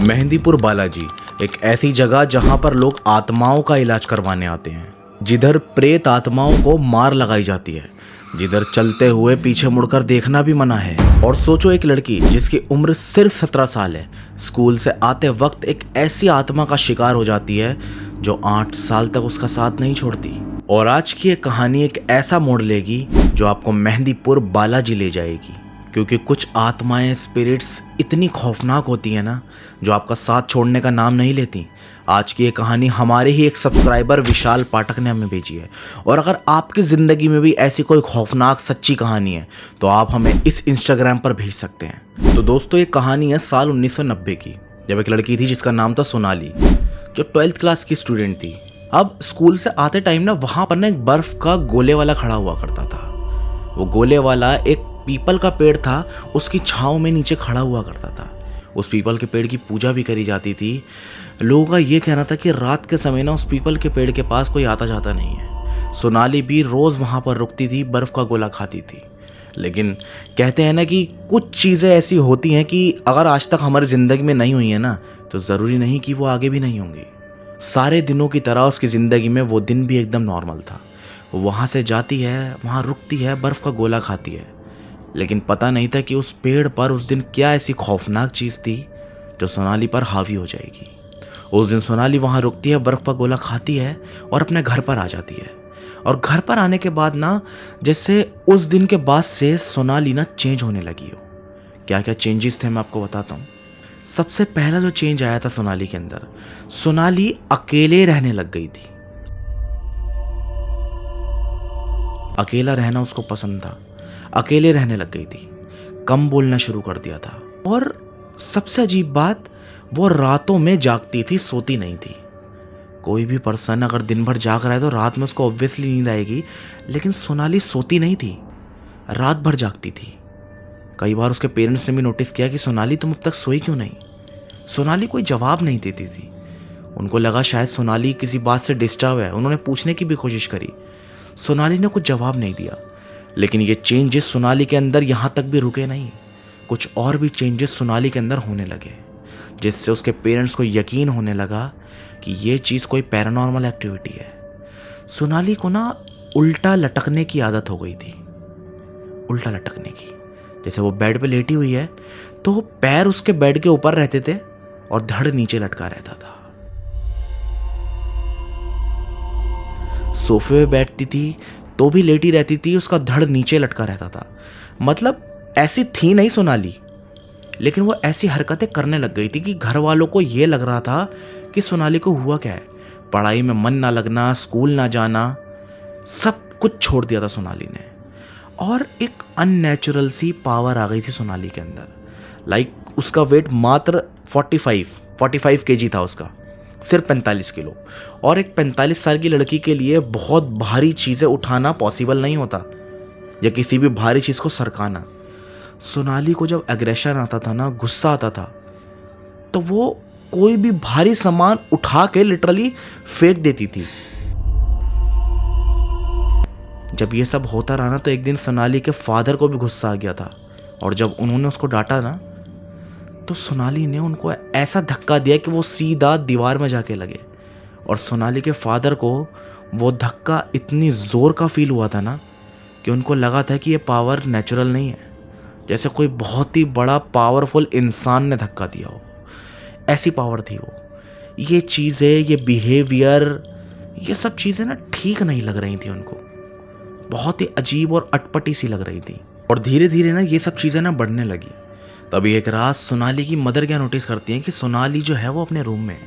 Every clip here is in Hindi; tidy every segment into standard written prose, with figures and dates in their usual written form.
मेहंदीपुर बालाजी एक ऐसी जगह जहां पर लोग आत्माओं का इलाज करवाने आते हैं, जिधर प्रेत आत्माओं को मार लगाई जाती है, जिधर चलते हुए पीछे मुड़कर देखना भी मना है। और सोचो, एक लड़की जिसकी उम्र सिर्फ 17 साल है, स्कूल से आते वक्त एक ऐसी आत्मा का शिकार हो जाती है जो 8 साल तक उसका साथ नहीं छोड़ती। और आज की ये कहानी एक ऐसा मोड़ लेगी जो आपको मेहंदीपुर बालाजी ले जाएगी, क्योंकि कुछ आत्माएं, स्पिरिट्स इतनी खौफनाक होती हैं ना, जो आपका साथ छोड़ने का नाम नहीं लेती। आज की ये कहानी हमारे ही एक सब्सक्राइबर विशाल पाठक ने हमें भेजी है। और अगर आपकी ज़िंदगी में भी ऐसी कोई खौफनाक सच्ची कहानी है तो आप हमें इस इंस्टाग्राम पर भेज सकते हैं। तो दोस्तों, ये कहानी है साल 1990 की, जब एक लड़की थी जिसका नाम था सोनाली, जो 12th क्लास की स्टूडेंट थी। अब स्कूल से आते टाइम ना वहाँ पर ना एक बर्फ़ का गोले वाला खड़ा हुआ करता था। वो गोले वाला एक पीपल का पेड़ था, उसकी छाँव में नीचे खड़ा हुआ करता था। उस पीपल के पेड़ की पूजा भी करी जाती थी। लोगों का ये कहना था कि रात के समय ना उस पीपल के पेड़ के पास कोई आता जाता नहीं है। सोनाली भी रोज़ वहाँ पर रुकती थी, बर्फ़ का गोला खाती थी। लेकिन कहते हैं ना कि कुछ चीज़ें ऐसी होती हैं कि अगर आज तक हमारी ज़िंदगी में नहीं हुई है ना, तो ज़रूरी नहीं कि वो आगे भी नहीं होंगी। सारे दिनों की तरह उसकी ज़िंदगी में वो दिन भी एकदम नॉर्मल था। वो वहाँ से जाती है, वहाँ रुकती है, बर्फ़ का गोला खाती है। लेकिन पता नहीं था कि उस पेड़ पर उस दिन क्या ऐसी खौफनाक चीज़ थी जो सोनाली पर हावी हो जाएगी। उस दिन सोनाली वहाँ रुकती है, बर्फ़ का गोला खाती है और अपने घर पर आ जाती है। और घर पर आने के बाद ना, जैसे उस दिन के बाद से सोनाली ना चेंज होने लगी हो। क्या क्या चेंजेस थे मैं आपको बताता हूँ। सबसे पहला जो चेंज आया था सोनाली के अंदर, सोनाली अकेले रहने लग गई थी। अकेला रहना उसको पसंद था, अकेले रहने लग गई थी, कम बोलना शुरू कर दिया था। और सबसे अजीब बात, वो रातों में जागती थी, सोती नहीं थी। कोई भी पर्सन अगर दिन भर जाग रहा है तो रात में उसको ऑब्वियसली नींद आएगी, लेकिन सोनाली सोती नहीं थी, रात भर जागती थी। कई बार उसके पेरेंट्स ने भी नोटिस किया कि सोनाली तुम अब तक सोई क्यों नहीं। सोनाली कोई जवाब नहीं देती थी। उनको लगा शायद सोनाली किसी बात से डिस्टर्ब है। उन्होंने पूछने की भी कोशिश करी, सोनाली ने कुछ जवाब नहीं दिया। लेकिन ये चेंजेस सोनाली के अंदर यहाँ तक भी रुके नहीं, कुछ और भी चेंजेस सोनाली के अंदर होने लगे, जिससे उसके पेरेंट्स को यकीन होने लगा कि ये चीज़ कोई पैरानॉर्मल एक्टिविटी है। सोनाली को ना उल्टा लटकने की आदत हो गई थी, उल्टा लटकने की। जैसे वो बेड पे लेटी हुई है तो पैर उसके बेड के ऊपर रहते थे और धड़ नीचे लटका रहता था। सोफे पे बैठती थी तो भी लेटी रहती थी, उसका धड़ नीचे लटका रहता था। मतलब ऐसी थी नहीं सोनाली, लेकिन वो ऐसी हरकतें करने लग गई थी कि घर वालों को ये लग रहा था कि सोनाली को हुआ क्या है। पढ़ाई में मन ना लगना, स्कूल ना जाना, सब कुछ छोड़ दिया था सोनाली ने। और एक अननेचुरल सी पावर आ गई थी सोनाली के अंदर। लाइक उसका वेट मात्र 45 केजी था उसका, सिर्फ 45 किलो। और एक 45 साल की लड़की के लिए बहुत भारी चीज़ें उठाना पॉसिबल नहीं होता, या किसी भी भारी चीज़ को सरकाना। सोनाली को जब एग्रेशन आता था ना, गुस्सा आता था, तो वो कोई भी भारी सामान उठा के लिटरली फेंक देती थी। जब ये सब होता रहा ना, तो एक दिन सोनाली के फादर को भी गुस्सा आ गया था। और जब उन्होंने उसको डांटा ना, तो सोनाली ने उनको ऐसा धक्का दिया कि वो सीधा दीवार में जाके लगे। और सोनाली के फादर को वो धक्का इतनी ज़ोर का फील हुआ था ना, कि उनको लगा था कि ये पावर नेचुरल नहीं है, जैसे कोई बहुत ही बड़ा पावरफुल इंसान ने धक्का दिया हो। ऐसी पावर थी वो। ये चीज़ें, ये बिहेवियर, ये सब चीज़ें ना ठीक नहीं लग रही थी उनको, बहुत ही अजीब और अटपटी सी लग रही थी। और धीरे धीरे ना ये सब चीज़ें ना बढ़ने लगी। तभी एक रात सोनाली की मदर क्या नोटिस करती हैं कि सोनाली जो है वो अपने रूम में है,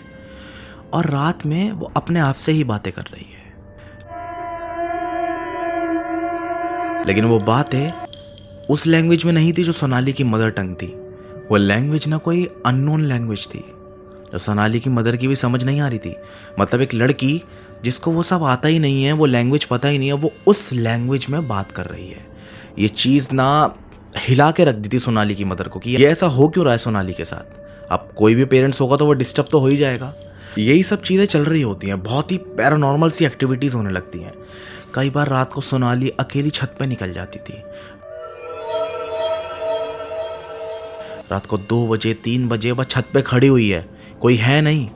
और रात में वो अपने आप से ही बातें कर रही है। लेकिन वो बातें उस लैंग्वेज में नहीं थी जो सोनाली की मदर टंग थी। वो लैंग्वेज ना कोई अननोन लैंग्वेज थी, जो सोनाली की मदर की भी समझ नहीं आ रही थी। मतलब एक लड़की जिसको वो सब आता ही नहीं है, वो लैंग्वेज पता ही नहीं है, वो उस लैंग्वेज में बात कर रही है। ये चीज़ ना हिला के रख दी थी सोनाली की मदर को कि ये ऐसा हो क्यों रहा है सोनाली के साथ। अब कोई भी पेरेंट्स होगा तो वो डिस्टर्ब तो हो ही जाएगा। यही सब चीज़ें चल रही होती हैं, बहुत ही पैरानॉर्मल सी एक्टिविटीज़ होने लगती हैं। कई बार रात को सोनाली अकेली छत पे निकल जाती थी। रात को 2 बजे 3 बजे वह छत पे खड़ी हुई है, कोई है नहीं।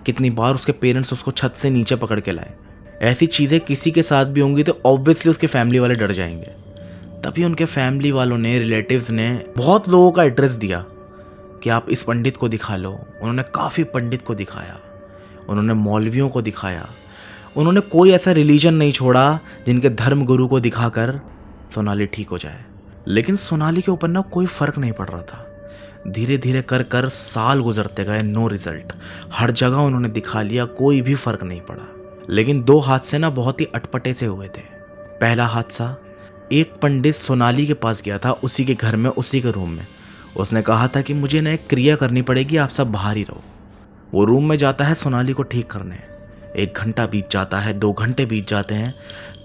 कितनी बार उसके पेरेंट्स उसको छत से नीचे पकड़ के लाए। ऐसी चीज़ें किसी के साथ भी होंगी तो ऑब्वियसली उसके फैमिली वाले डर जाएंगे। तभी उनके फैमिली वालों ने, रिलेटिव्स ने बहुत लोगों का एड्रेस दिया कि आप इस पंडित को दिखा लो। उन्होंने काफ़ी पंडित को दिखाया, उन्होंने मौलवियों को दिखाया, उन्होंने कोई ऐसा रिलीजन नहीं छोड़ा जिनके धर्म गुरु को दिखाकर सोनाली ठीक हो जाए। लेकिन सोनाली के ऊपर ना कोई फ़र्क नहीं पड़ रहा था। धीरे धीरे कर कर साल गुजरते गए, नो रिजल्ट। हर जगह उन्होंने दिखा लिया, कोई भी फ़र्क नहीं पड़ा। लेकिन 2 हादसे ना बहुत ही अटपटे से हुए थे। पहला हादसा, एक पंडित सोनाली के पास गया था, उसी के घर में, उसी के रूम में। उसने कहा था कि मुझे ना एक क्रिया करनी पड़ेगी, आप सब बाहर ही रहो। वो रूम में जाता है सोनाली को ठीक करने। 1 घंटा बीत जाता है, 2 घंटे बीत जाते हैं,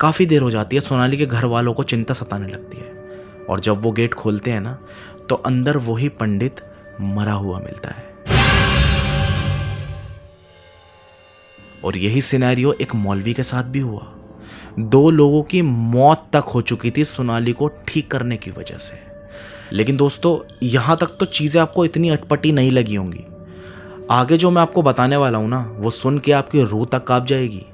काफ़ी देर हो जाती है। सोनाली के घर वालों को चिंता सताने लगती है और जब वो गेट खोलते हैं ना तो अंदर वही पंडित मरा हुआ मिलता है। और यही सिनेरियो एक मौलवी के साथ भी हुआ। 2 लोगों की मौत तक हो चुकी थी सोनाली को ठीक करने की वजह से। लेकिन दोस्तों, यहाँ तक तो चीज़ें आपको इतनी अटपटी नहीं लगी होंगी। आगे जो मैं आपको बताने वाला हूँ ना, वो सुन के आपकी रूह तक कांप जाएगी।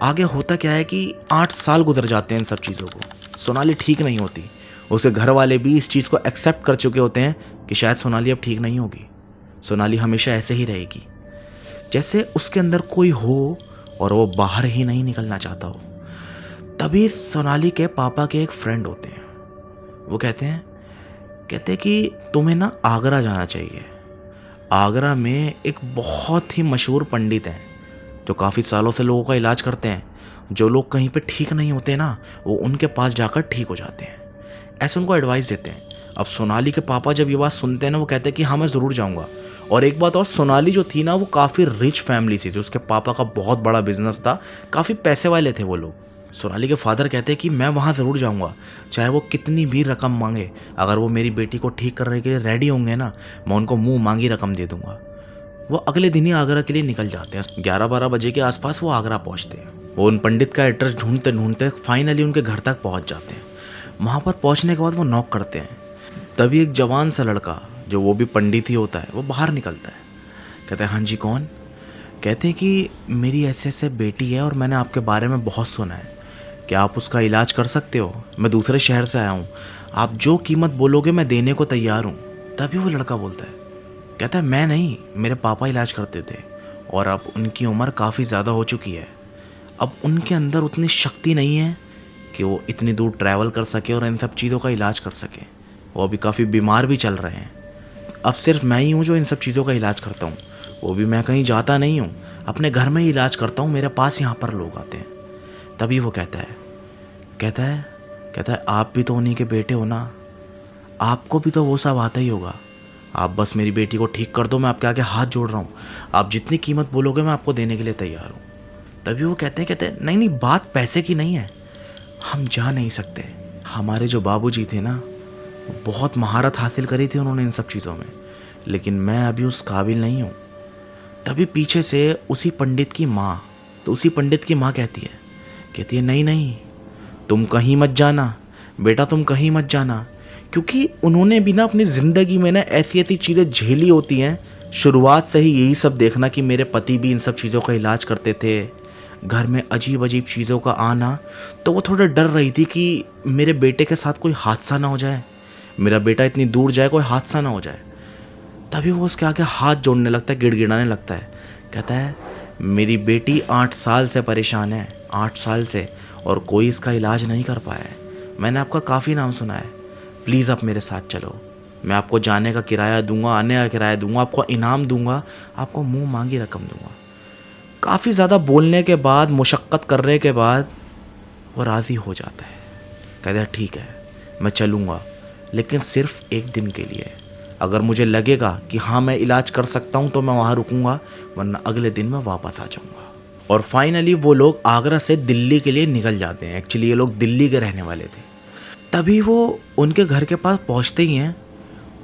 आगे होता क्या है कि 8 साल गुजर जाते हैं इन सब चीज़ों को। सोनाली ठीक नहीं होती। उसके घर वाले भी इस चीज़ को एक्सेप्ट कर चुके होते हैं कि शायद सोनाली अब ठीक नहीं होगी, सोनाली हमेशा ऐसे ही रहेगी, जैसे उसके अंदर कोई हो और वो बाहर ही नहीं निकलना चाहता हो। तभी सोनाली के पापा के एक फ्रेंड होते हैं। वो कहते हैं कि तुम्हें ना आगरा जाना चाहिए। आगरा में एक बहुत ही मशहूर पंडित हैं जो काफ़ी सालों से लोगों का इलाज करते हैं। जो लोग कहीं पे ठीक नहीं होते ना, वो उनके पास जाकर ठीक हो जाते हैं, ऐसे उनको एडवाइस देते हैं। अब सोनाली के पापा जब ये बात सुनते हैं ना, वो कहते हैं कि हाँ मैं ज़रूर जाऊँगा। और एक बात और, सोनाली जो थी ना, वो काफ़ी रिच फैमिली से थी। उसके पापा का बहुत बड़ा बिजनेस था, काफ़ी पैसे वाले थे वो लोग। सोनाली के फादर कहते हैं कि मैं वहाँ ज़रूर जाऊँगा, चाहे वो कितनी भी रकम मांगे। अगर वो मेरी बेटी को ठीक करने के लिए रेडी होंगे ना, मैं उनको मुँह मांगी रकम दे दूँगा। वो अगले दिन ही आगरा के लिए निकल जाते हैं। 11-12 बजे के आसपास वो आगरा पहुँचते हैं। वो उन पंडित का एड्रेस ढूंढते ढूंढते फाइनली उनके घर तक पहुँच जाते हैं। वहाँ पर पहुँचने के बाद वो नॉक करते हैं। तभी एक जवान सा लड़का, जो वो भी पंडित ही होता है, वो बाहर निकलता है। कहता है हाँ जी कौन? कहते हैं कि मेरी ऐसे ऐसे बेटी है और मैंने आपके बारे में बहुत सुना है, क्या आप उसका इलाज कर सकते हो? मैं दूसरे शहर से आया हूँ, आप जो कीमत बोलोगे मैं देने को तैयार हूँ। तभी वो लड़का बोलता है, कहता है मैं नहीं, मेरे पापा इलाज करते थे और अब उनकी उम्र काफ़ी ज़्यादा हो चुकी है। अब उनके अंदर उतनी शक्ति नहीं है कि वो इतनी दूर ट्रैवल कर सके और इन सब चीज़ों का इलाज कर सके। वो अभी काफ़ी बीमार भी चल रहे हैं। अब सिर्फ मैं ही हूँ जो इन सब चीज़ों का इलाज करता हूँ, वो भी मैं कहीं जाता नहीं हूँ, अपने घर में ही इलाज करता हूँ, मेरे पास यहाँ पर लोग आते हैं। तभी वो कहता है आप भी तो उन्हीं के बेटे हो ना, आपको भी तो वो सब आता ही होगा। आप बस मेरी बेटी को ठीक कर दो, मैं आपके आगे हाथ जोड़ रहा हूँ, आप जितनी कीमत बोलोगे मैं आपको देने के लिए तैयार हूँ। तभी वो कहते हैं नहीं बात पैसे की नहीं है, हम जा नहीं सकते। हमारे जो बाबूजी थे ना, वो बहुत महारत हासिल करी थी उन्होंने इन सब चीज़ों में, लेकिन मैं अभी उस काबिल नहीं हूँ। तभी पीछे से उसी पंडित की माँ कहती है नहीं तुम कहीं मत जाना बेटा, तुम कहीं मत जाना। क्योंकि उन्होंने भी ना अपनी ज़िंदगी में ना ऐसी चीज़ें झेली होती हैं। शुरुआत से ही यही सब देखना कि मेरे पति भी इन सब चीज़ों का इलाज करते थे, घर में अजीब अजीब चीज़ों का आना, तो वो थोड़ा डर रही थी कि मेरे बेटे के साथ कोई हादसा ना हो जाए, मेरा बेटा इतनी दूर जाए, कोई हादसा ना हो जाए। तभी वो उसके आगे हाथ जोड़ने लगता है, गिड़गिड़ाने लगता है। कहता है मेरी बेटी 8 साल से परेशान है, 8 साल से, और कोई इसका इलाज नहीं कर पाया है। मैंने आपका काफ़ी नाम सुना है, प्लीज़ आप मेरे साथ चलो, मैं आपको जाने का किराया दूंगा, आने का किराया दूंगा, आपको इनाम दूंगा, आपको मुंह मांगी रकम दूंगा। काफ़ी ज़्यादा बोलने के बाद, मुशक्क़त करने के बाद वो राज़ी हो जाता है। कहता है ठीक है मैं चलूँगा, लेकिन सिर्फ 1 दिन के लिए। अगर मुझे लगेगा कि हाँ मैं इलाज कर सकता हूँ तो मैं वहाँ रुकूँगा, वरना अगले दिन मैं वापस आ जाऊँगा। और फाइनली वो लोग आगरा से दिल्ली के लिए निकल जाते हैं। एक्चुअली ये लोग दिल्ली के रहने वाले थे। तभी वो उनके घर के पास पहुँचते ही हैं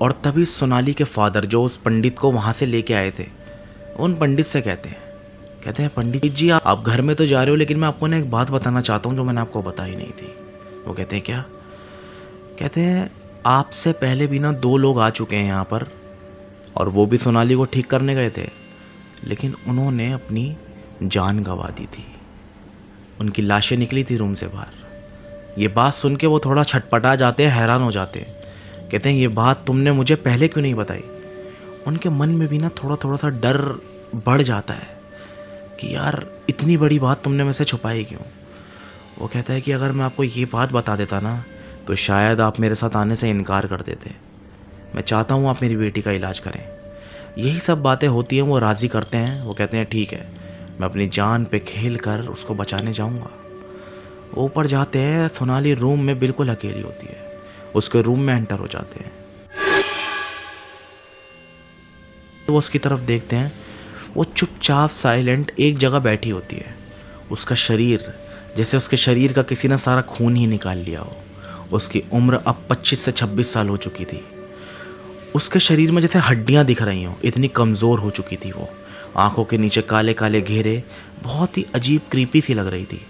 और तभी सोनाली के फादर, जो उस पंडित को वहाँ से लेके आए थे, उन पंडित से कहते हैं पंडित जी आप घर में तो जा रहे हो, लेकिन मैं आपको ना एक बात बताना चाहता हूँ जो मैंने आपको बताई नहीं थी। वो कहते हैं क्या? कहते हैं आपसे पहले भी ना 2 लोग आ चुके हैं यहाँ पर, और वो भी सोनाली को ठीक करने गए थे, लेकिन उन्होंने अपनी जान गंवा दी थी। उनकी लाशें निकली थी रूम से बाहर। ये बात सुन के वो थोड़ा छटपटा जाते हैं, हैरान हो जाते हैं। कहते हैं ये बात तुमने मुझे पहले क्यों नहीं बताई। उनके मन में भी ना थोड़ा थोड़ा सा डर बढ़ जाता है कि यार इतनी बड़ी बात तुमने मुझसे छुपाई क्यों। वो कहता है कि अगर मैं आपको ये बात बता देता ना तो शायद आप मेरे साथ आने से इनकार कर देते। मैं चाहता हूँ आप मेरी बेटी का इलाज करें। यही सब बातें होती हैं, वो राज़ी करते हैं। वो कहते हैं ठीक है, मैं अपनी जान पे खेल कर उसको बचाने जाऊँगा। वो ऊपर जाते हैं, सोनाली रूम में बिल्कुल अकेली होती है। उसके रूम में एंटर हो जाते हैं। वो उसकी तरफ देखते हैं, वो चुपचाप साइलेंट एक जगह बैठी होती है। उसका शरीर जैसे उसके शरीर का किसी ने सारा खून ही निकाल लिया हो। उसकी उम्र अब 25 से 26 साल हो चुकी थी। उसके शरीर में जैसे हड्डियां दिख रही हों, इतनी कमज़ोर हो चुकी थी वो। आंखों के नीचे काले काले घेरे, बहुत ही अजीब क्रीपी सी लग रही थी।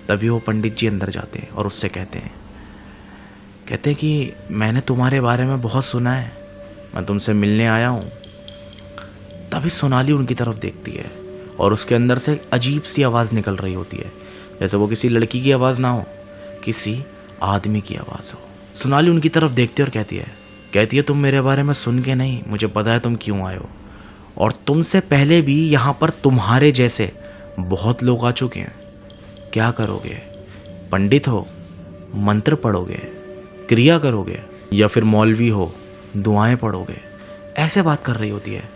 तभी वो पंडित जी अंदर जाते हैं और उससे कहते हैं कि मैंने तुम्हारे बारे में बहुत सुना है, मैं तुमसे मिलने आया हूँ। तभी सोनाली उनकी तरफ देखती है और उसके अंदर से एक अजीब सी आवाज़ निकल रही होती है, जैसे वो किसी लड़की की आवाज़ ना हो, किसी आदमी की आवाज़ हो। सोनाली उनकी तरफ देखती है और कहती है तुम मेरे बारे में सुन के नहीं, मुझे पता है तुम क्यों आए हो, और तुमसे पहले भी यहाँ पर तुम्हारे जैसे बहुत लोग आ चुके हैं। क्या करोगे? पंडित हो, मंत्र पढ़ोगे, क्रिया करोगे, या फिर मौलवी हो, दुआएं पढ़ोगे? ऐसे बात कर रही होती है।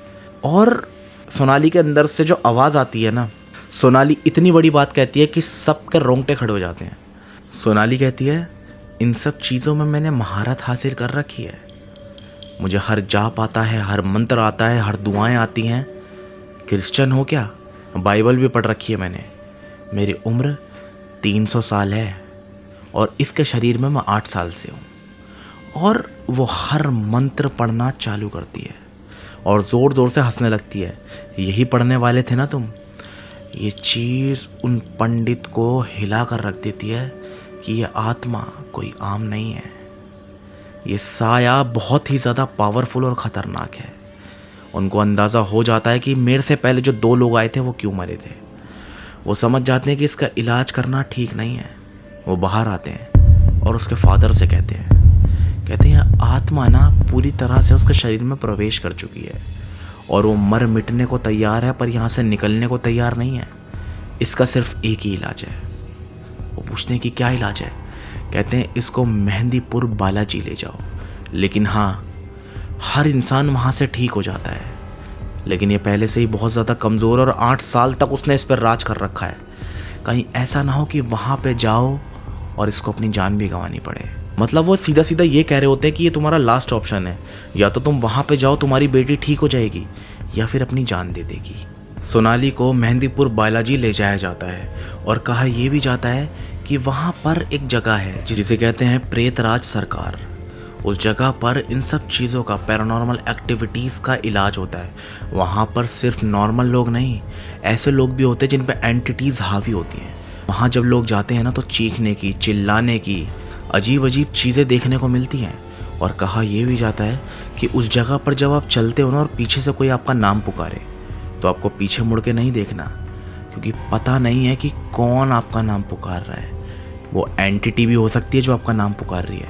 और सोनाली के अंदर से जो आवाज़ आती है ना, सोनाली इतनी बड़ी बात कहती है कि सबके रोंगटे खड़े हो जाते हैं। सोनाली कहती है इन सब चीज़ों में मैंने महारत हासिल कर रखी है। मुझे हर जाप आता है, हर मंत्र आता है, हर दुआएं आती हैं। क्रिश्चियन हो क्या, बाइबल भी पढ़ रखी है मैंने। मेरी उम्र 300 साल है और इसके शरीर में मैं 8 साल से हूँ। और वो हर मंत्र पढ़ना चालू करती है और ज़ोर ज़ोर से हंसने लगती है। यही पढ़ने वाले थे ना तुम? ये चीज़ उन पंडित को हिला कर रख देती है कि ये आत्मा कोई आम नहीं है। ये साया बहुत ही ज़्यादा पावरफुल और ख़तरनाक है। उनको अंदाज़ा हो जाता है कि मेरे से पहले जो 2 लोग आए थे वो क्यों मरे थे। वो समझ जाते हैं कि इसका इलाज करना ठीक नहीं है। वो बाहर आते हैं और उसके फादर से कहते हैं आत्मा ना पूरी तरह से उसके शरीर में प्रवेश कर चुकी है और वो मर मिटने को तैयार है, पर यहाँ से निकलने को तैयार नहीं है। इसका सिर्फ एक ही इलाज है। वो पूछते हैं कि क्या इलाज है? कहते हैं इसको मेहंदीपुर बालाजी ले जाओ। लेकिन हाँ, हर इंसान वहाँ से ठीक हो जाता है, लेकिन ये पहले से ही बहुत ज़्यादा कमज़ोर और 8 साल तक उसने इस पर राज कर रखा है। कहीं ऐसा ना हो कि वहाँ पे जाओ और इसको अपनी जान भी गंवानी पड़े। मतलब वो सीधा सीधा ये कह रहे होते हैं कि ये तुम्हारा लास्ट ऑप्शन है, या तो तुम वहाँ पे जाओ, तुम्हारी बेटी ठीक हो जाएगी, या फिर अपनी जान दे देगी। सोनाली को मेहंदीपुर बालाजी ले जाया जाता है और कहा यह भी जाता है कि वहाँ पर एक जगह है जिसे कहते हैं प्रेतराज सरकार। उस जगह पर इन सब चीज़ों का, पैरानॉर्मल एक्टिविटीज़ का इलाज होता है। वहाँ पर सिर्फ नॉर्मल लोग नहीं, ऐसे लोग भी होते हैं जिन पर एंटिटीज़ हावी होती हैं। वहाँ जब लोग जाते हैं ना तो चीखने की, चिल्लाने की, अजीब अजीब चीज़ें देखने को मिलती हैं। और कहा यह भी जाता है कि उस जगह पर जब आप चलते हो ना और पीछे से कोई आपका नाम पुकारे तो आपको पीछे मुड़ के नहीं देखना, क्योंकि पता नहीं है कि कौन आपका नाम पुकार रहा है। वो एंटिटी भी हो सकती है जो आपका नाम पुकार रही है,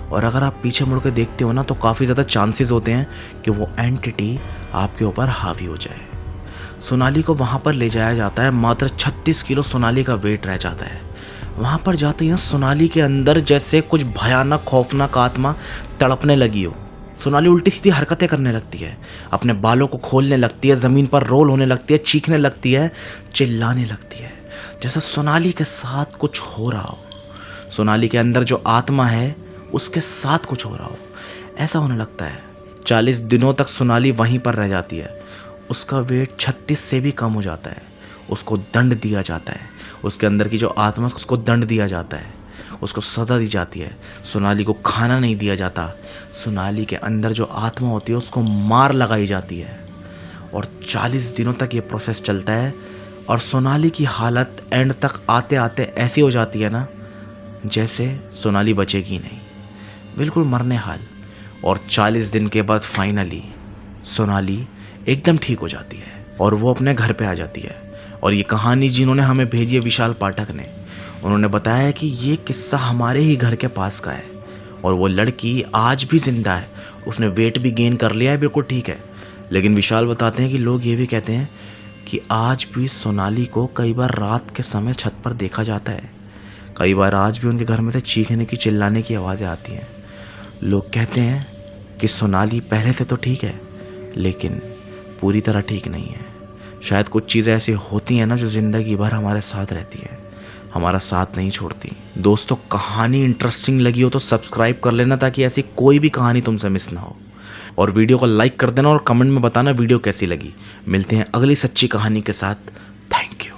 और अगर आप पीछे मुड़ के देखते हो ना तो काफ़ी ज़्यादा चांसेस होते हैं कि वो एंटिटी आपके ऊपर हावी हो जाए। सोनाली को वहाँ पर ले जाया जाता है। मात्र 36 किलो सोनाली का वेट रह जाता है। वहाँ पर जाते ही सोनाली के अंदर जैसे कुछ भयानक खौफनाक आत्मा तड़पने लगी हो। सोनाली उल्टी सीधी हरकतें करने लगती है, अपने बालों को खोलने लगती है, ज़मीन पर रोल होने लगती है, चीखने लगती है, चिल्लाने लगती है, जैसे सोनाली के साथ कुछ हो रहा हो। सोनाली के अंदर जो आत्मा है उसके साथ कुछ हो रहा हो, ऐसा होने लगता है। 40 दिनों तक सोनाली वहीं पर रह जाती है। उसका वेट 36 से भी कम हो जाता है। उसको दंड दिया जाता है। उसके अंदर की जो आत्मा, उसको दंड दिया जाता है, उसको सज़ा दी जाती है। सोनाली को खाना नहीं दिया जाता। सोनाली के अंदर जो आत्मा होती है उसको मार लगाई जाती है। और 40 दिनों तक ये प्रोसेस चलता है। और सोनाली की हालत एंड तक आते आते ऐसी हो जाती है ना जैसे सोनाली बचेगी नहीं। बिल्कुल मरने हाल। और 40 दिन के बाद फाइनली सोनाली एकदम ठीक हो जाती है और वो अपने घर पे आ जाती है। और ये कहानी जिन्होंने हमें भेजी है विशाल पाठक ने, उन्होंने बताया कि ये किस्सा हमारे ही घर के पास का है और वो लड़की आज भी जिंदा है। उसने वेट भी गेन कर लिया है, बिल्कुल ठीक है। लेकिन विशाल बताते हैं कि लोग ये भी कहते हैं कि आज भी सोनाली को कई बार रात के समय छत पर देखा जाता है। कई बार आज भी उनके घर में से चीखने की चिल्लाने की आवाज़ें आती हैं। लोग कहते हैं कि सोनाली पहले से तो ठीक है लेकिन पूरी तरह ठीक नहीं है। शायद कुछ चीज़ें ऐसी होती हैं ना जो ज़िंदगी भर हमारे साथ रहती है, हमारा साथ नहीं छोड़ती। दोस्तों, कहानी इंटरेस्टिंग लगी हो तो सब्सक्राइब कर लेना ताकि ऐसी कोई भी कहानी तुमसे मिस ना हो। और वीडियो को लाइक कर देना और कमेंट में बताना वीडियो कैसी लगी। मिलते हैं अगली सच्ची कहानी के साथ। Thank you.